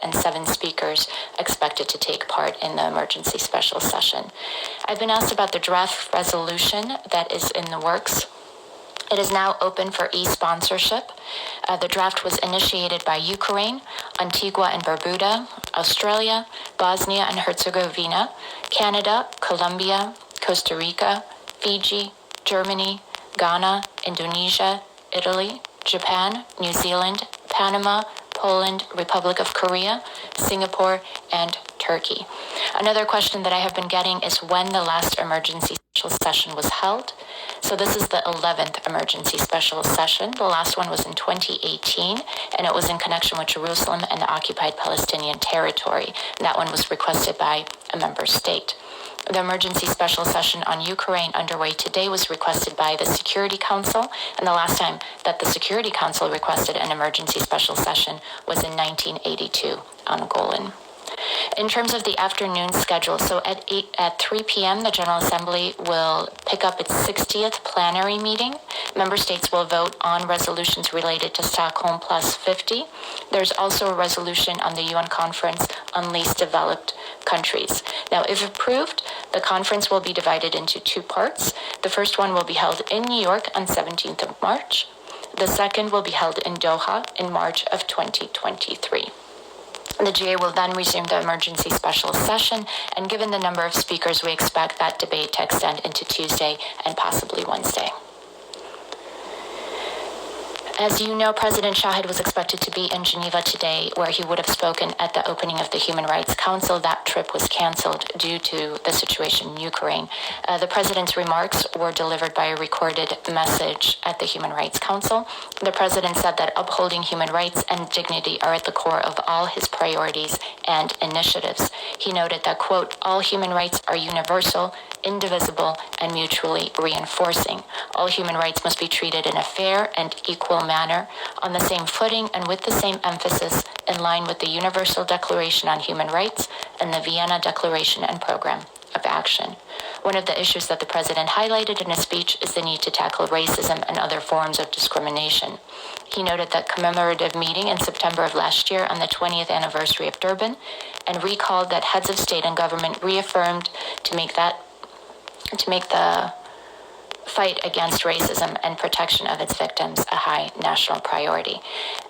and 7 speakers expected to take part in the emergency special session. I've been asked about the draft resolution that is in the works. It is now open for e-sponsorship. The draft was initiated by Ukraine, Antigua and Barbuda, Australia, Bosnia and Herzegovina, Canada, Colombia, Costa Rica, Fiji, Germany, Ghana, Indonesia, Italy, Japan, New Zealand, Panama, Poland, Republic of Korea, Singapore, and Turkey. Another question that I have been getting is when the last emergency special session was held. So this is the 11th emergency special session. The last one was in 2018, and it was in connection with Jerusalem and the occupied Palestinian territory. And that one was requested by a member state. The emergency special session on Ukraine underway today was requested by the Security Council, and the last time that the Security Council requested an emergency special session was in 1982 on Golan. In terms of the afternoon schedule, so at 3 p.m., the General Assembly will pick up its 60th plenary meeting. Member states will vote on resolutions related to Stockholm Plus 50. There's also a resolution on the UN Conference on Least Developed Countries. Now, if approved, the conference will be divided into 2 parts. The first one will be held in New York on 17th of March. The second will be held in Doha in March of 2023. The GA will then resume the emergency special session, and given the number of speakers, we expect that debate to extend into Tuesday and possibly Wednesday. As you know, President Shahid was expected to be in Geneva today, where he would have spoken at the opening of the Human Rights Council. That trip was canceled due to the situation in Ukraine. The president's remarks were delivered by a recorded message at the Human Rights Council. The president said that upholding human rights and dignity are at the core of all his priorities and initiatives. He noted that, quote, all human rights are universal, indivisible, and mutually reinforcing. All human rights must be treated in a fair and equal manner, on the same footing and with the same emphasis, in line with the Universal Declaration on Human Rights and the Vienna Declaration and Program of Action. One of the issues that the president highlighted in his speech is the need to tackle racism and other forms of discrimination. He noted that commemorative meeting in September of last year on the 20th anniversary of Durban, and recalled that heads of state and government reaffirmed to make the fight against racism and protection of its victims a high national priority.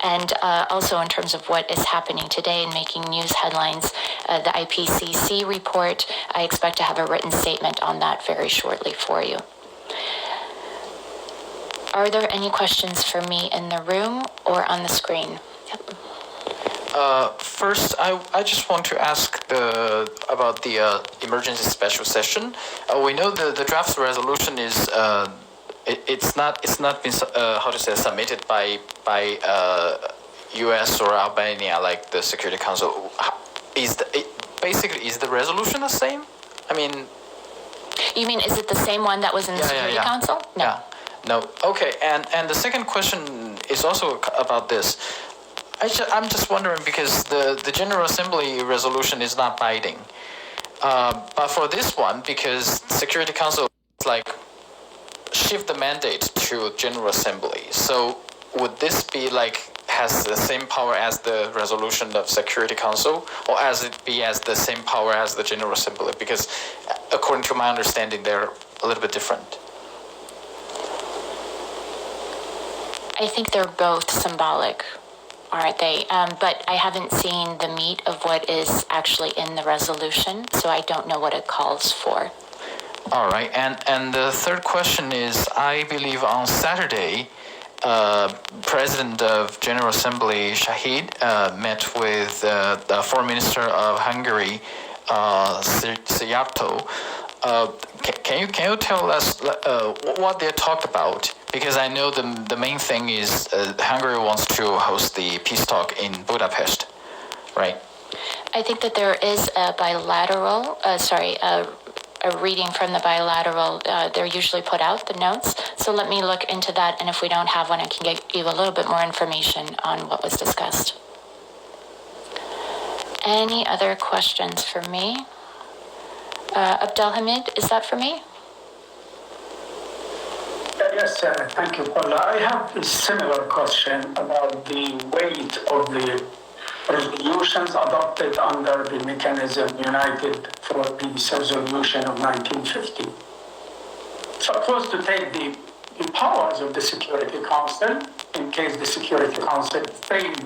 And also in terms of what is happening today and making news headlines, the IPCC report, I expect to have a written statement on that very shortly for you. Are there any questions for me in the room or on the screen? Yep. First, I just want to ask about the emergency special session. We know the draft resolution is it's not been submitted by U.S. or Albania like the Security Council. Is the resolution the same? I mean, you mean is it the same one that was in the Security Council? No. Yeah. No. Okay. And the second question is also about this. I'm just wondering because the General Assembly resolution is not binding. But for this one, because Security Council shift the mandate to General Assembly. So would this be has the same power as the resolution of Security Council, or as the same power as the General Assembly? Because according to my understanding, they're a little bit different. I think they're both symbolic, aren't they? But I haven't seen the meat of what is actually in the resolution, so I don't know what it calls for. All right, and the third question is, I believe on Saturday, President of General Assembly Shahid met with the Foreign Minister of Hungary, Szijjártó. Can you tell us what they talked about? Because I know the main thing is Hungary wants to host the peace talk in Budapest, right? I think that there is a bilateral, a reading from the bilateral. They're usually put out, the notes. So let me look into that, and if we don't have one, I can give you a little bit more information on what was discussed. Any other questions for me? Abdelhamid, is that for me? Yes, thank you, Paula. I have a similar question about the weight of the resolutions adopted under the mechanism United for Peace Resolution of 1950. Supposed to take the powers of the Security Council in case the Security Council failed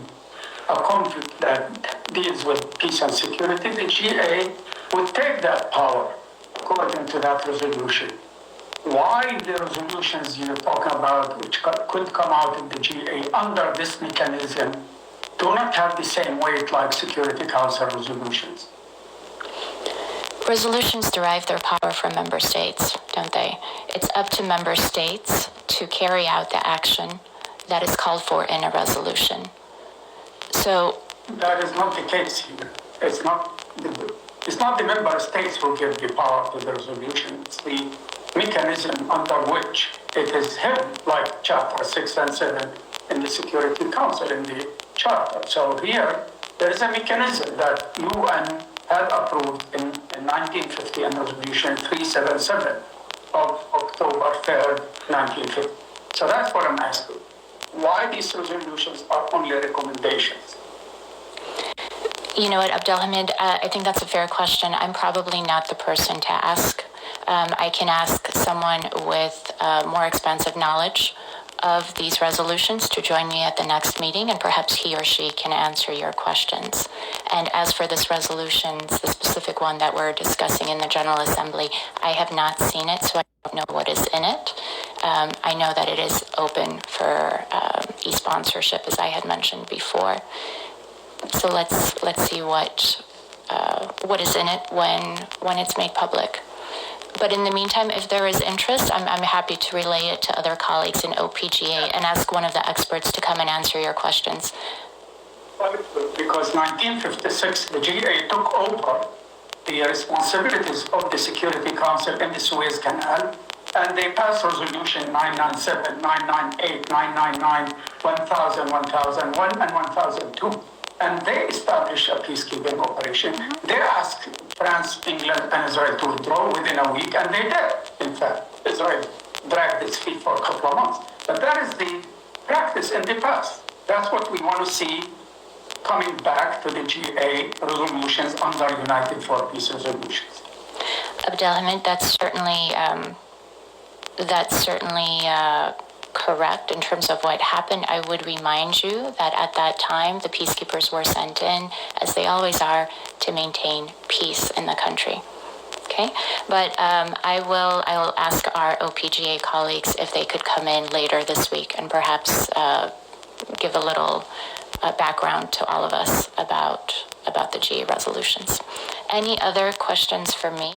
a conflict that deals with peace and security. The GA would take that power according to that resolution. Why the resolutions you're talking about, which could come out of the GA under this mechanism, do not have the same weight like Security Council resolutions? Resolutions derive their power from member states, don't they? It's up to member states to carry out the action that is called for in a resolution. So that is not the case here. It's not the member states who give the power to the resolution. It's the mechanism under which it is held, like Chapter 6 and 7 in the Security Council in the Charter. So here, there is a mechanism that UN had approved in 1950 in Resolution 377 of October 3rd, 1950. So that's what I'm asking. Why these resolutions are only recommendations? You know what, Abdelhamid, I think that's a fair question. I'm probably not the person to ask. I can ask someone with more expansive knowledge of these resolutions to join me at the next meeting, and perhaps he or she can answer your questions. And as for this resolution, the specific one that we're discussing in the General Assembly, I have not seen it, so I don't know what is in it. I know that it is open for e-sponsorship, as I had mentioned before. So let's see what is in it when it's made public. But in the meantime, if there is interest, I'm happy to relay it to other colleagues in OPGA and ask one of the experts to come and answer your questions. Because 1956, the GA took over the responsibilities of the Security Council in the Suez Canal, and they passed Resolution 997, 998, 999, 1000, 1001, and 1002. And they established a peacekeeping operation. They asked France, England, and Israel to withdraw within a week, and they did. In fact, Israel dragged its feet for a couple of months. But that is the practice in the past. That's what we want to see coming back to the GA resolutions under United for Peace resolutions. Abdelhamid, that's certainly correct in terms of what happened. I would remind you that at that time, the peacekeepers were sent in, as they always are, to maintain peace in the country. Okay, but I will ask our OPGA colleagues if they could come in later this week and perhaps give a little background to all of us about the GA resolutions. Any other questions for me?